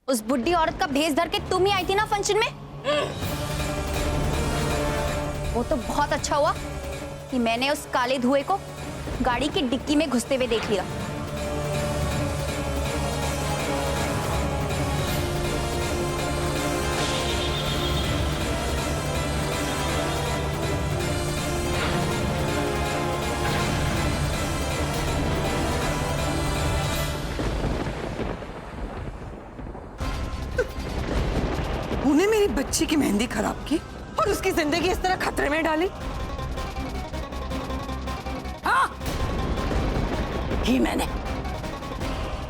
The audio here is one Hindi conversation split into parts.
उस बुड्ढी औरत का भेष धर के तुम ही आई थी ना फंक्शन में। वो तो बहुत अच्छा हुआ कि मैंने उस काले धुएं को गाड़ी की डिक्की में घुसते हुए देख लिया। तूने मेरी बच्ची की मेहंदी खराब की और उसकी जिंदगी इस तरह खतरे में डाली। हाँ की मैंने।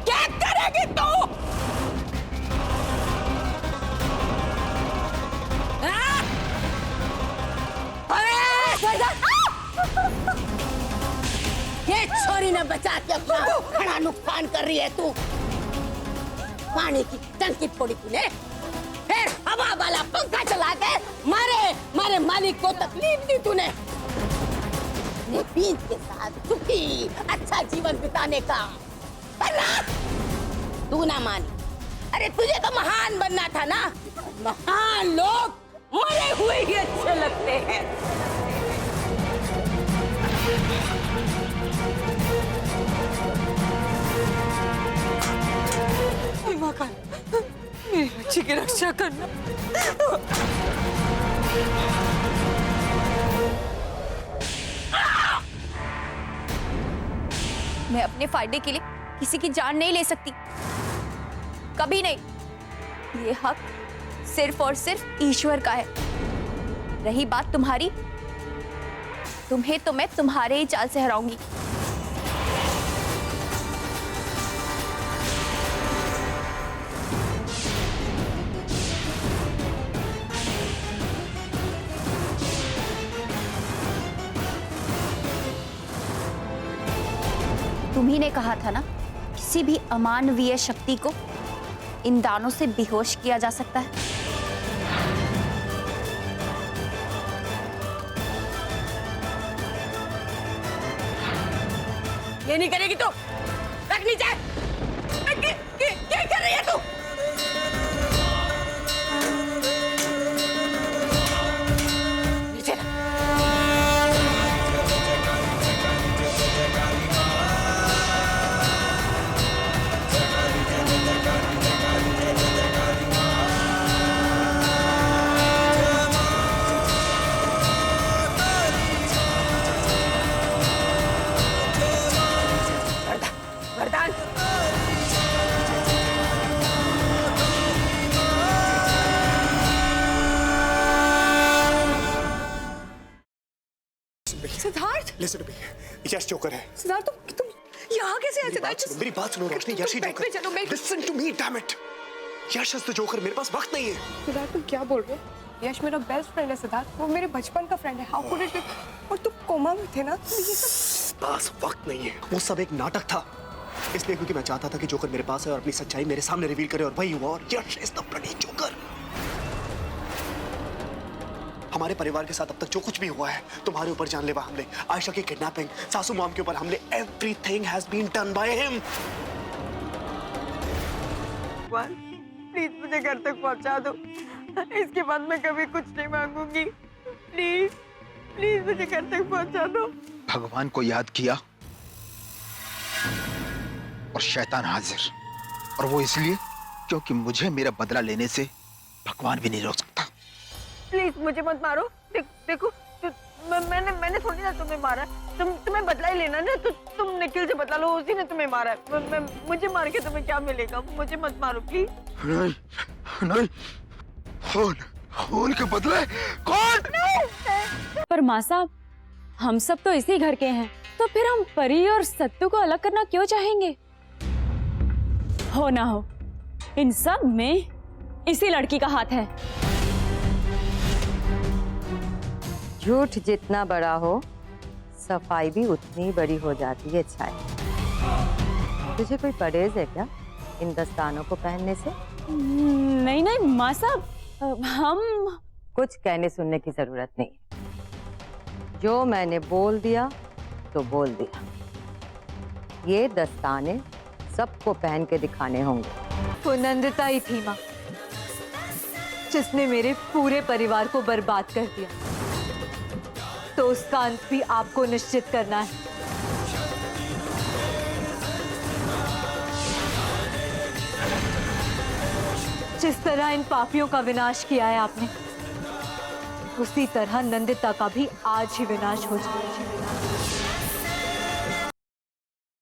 क्या करेगी तू? हाँ? ये छोरी ने बचा के अपना बड़ा नुकसान कर रही है तू। पानी की टंकी फोड़ी तूने, फिर हवा वाला पंखा चला के मारे मारे मालिक को तकलीफ दी तूने। बीच के साथ सुखी अच्छा जीवन बिताने का तू ना मानी। अरे तुझे तो महान बनना था ना। महान लोग मरे हुए ही अच्छे लगते हैं। मेरी बच्ची की रक्षा करना। मैं अपने फायदे के लिए किसी की जान नहीं ले सकती, कभी नहीं। ये हक सिर्फ और सिर्फ ईश्वर का है। रही बात तुम्हारी, तुम्हें तो मैं तुम्हारे ही चाल से हराऊंगी। तुम्ही ने कहा था ना, किसी भी अमानवीय शक्ति को इन दानों से बेहोश किया जा सकता है। ये नहीं करेगी तो रख नीचे। क्या कर रही है तू? नीचे रख। वरदान Siddharth, Listen to me. Yash joker है। सिद्धार्थ तुम यहाँ कैसे आए? सिद्धार्थ मेरी बात सुनो रोशनी, यश ही जोकर। चलो मैं। Listen to me, damn it. Yash is the joker. मेरे पास वक्त नहीं है। सिद्धार्थ तुम क्या बोल रहे हो? यश मेरा बेस्ट फ्रेंड है सिद्धार्थ, वो मेरे बचपन का फ्रेंड है। How could it? और तुम कोमा में थे ना, तो ये सब पास वक्त नहीं है। वो सब एक नाटक था, इसलिए क्योंकि मैं चाहता था कि जोकर मेरे पास है और अपनी सच्चाई मेरे सामने रिवील करे, और वही हुआ। और यश इज द ब्लडी जोकर। हमारे परिवार के साथ अब तक जो कुछ भी हुआ है, तुम्हारे ऊपर जानलेवा हमले, आयशा की किडनैपिंग, सासू मॉम के ऊपर हमले, everything has been done by him. Please मुझे घर तक पहुंचा दो। इसके बाद मैं कभी कुछ नहीं मांगूंगी। प्लीज प्लीज मुझे घर तक पहुंचा दो। भगवान को याद किया और शैतान हाजिर, और वो इसलिए क्योंकि मुझे मेरा बदला लेने से भगवान भी नहीं रोक सकता। प्लीज मुझे मत मारो। देखो मैंने थोड़ी ना तुम्हें मारा। तुम्हें बदला ही लेना ना, तो तुम निखिल से बदला लो, उसी ने तुम्हें मारा है। मुझे मार के तुम्हें क्या मिलेगा? मुझे मत मारो प्लीज। नहीं नहीं, खून के बदले कौन? पर माँ साहब, हम सब तो इसी घर के हैं, तो फिर हम परी और सत्तू को अलग करना क्यों चाहेंगे? हो ना हो, इन सब में इसी लड़की का हाथ है। झूठ जितना बड़ा हो, सफाई भी उतनी बड़ी हो जाती है। छाया, तुझे कोई परहेज है क्या इन दस्तानों को पहनने से? नहीं नहीं माँ साहब, हम कुछ कहने सुनने की जरूरत नहीं। जो मैंने बोल दिया तो बोल दिया। ये दस्ताने सबको पहन के दिखाने होंगे। वो नंदिता ही थी माँ, जिसने मेरे पूरे परिवार को बर्बाद कर दिया। तो उसका अंत भी आपको निश्चित करना है। जिस तरह इन पापियों का विनाश किया है आपने, उसी तरह नंदिता का भी आज ही विनाश हो जाए।